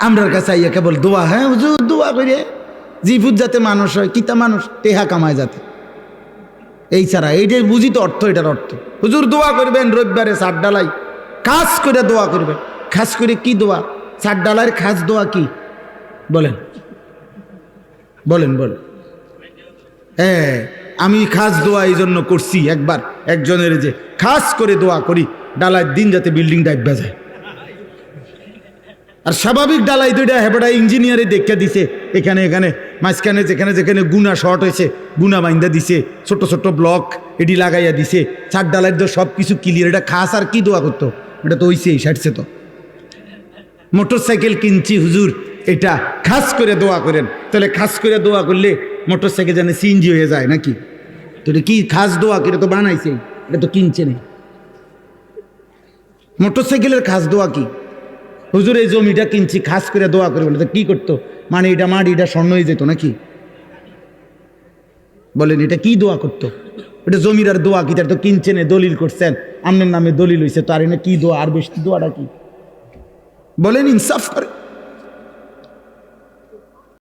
আমরার কাছে আইয়া কেবল দোয়া, হ্যাঁ হুজুর দোয়া করে জিফুত যাতে মানুষ হয়, কিতা মানুষ টেহা কামায় যাতে, এই ছাড়া এইটাই বুঝি তো অর্থ, এটার অর্থ। হুজুর দোয়া করবেন রবিবারে সাত ডালাই খাস করে দোয়া করবেন। খাস করে কি দোয়া? সাত ডালার খাস দোয়া কি বলেন বলেন বলেন। হ্যাঁ, আমি খাস দোয়া এই জন্য করছি, একবার একজনের যে খাস করে দোয়া করি ডালার দিন যাতে বিল্ডিং ডাইবা যায়। আর স্বাভাবিক ডালাই দুইটা হেবড়া ইঞ্জিনিয়ারে দেখে দিছে, এখানে এখানে মাঝখানে যেখানে যেখানে গুনা শর্ট হয়েছে গুনা বাইন্দা দিছে, ছোট ছোট ব্লক এটি লাগাইয়া দিছে, চার ডালার তো সব কিছু ক্লিয়ার। এটা খাস আর কি দোয়া করতো? এটা তো হইছেই, সাইডছে তো। মোটর সাইকেল কিনছি হুজুর, এটা খাস করে দোয়া করেন। তাহলে খাস করে দোয়া করলে মোটর সাইকেল জানে সিএনজি হয়ে যায় নাকি? তো এটা কি খাস দোয়া? এটা তো বানাইছে, এটা তো কিনছে না। মোটর সাইকেলের খাস দোয়া কি? হুজুর এই জমিটা কিনছি খাস করে দোয়া করে, বলে তো কি করতো? মানে এটা মাটি এটা স্বর্ণ হয়ে যেত নাকি? বলেন এটা কি দোয়া করতো? এটা জমির আর দোয়া কি? তার তো কিনছেন, দলিল করছেন, আপনার নামে দলিল হয়েছে, তো আর এনে কি দোয়া? আর বেশি দোয়াটা কি? বলেন, ইনসাফ করে।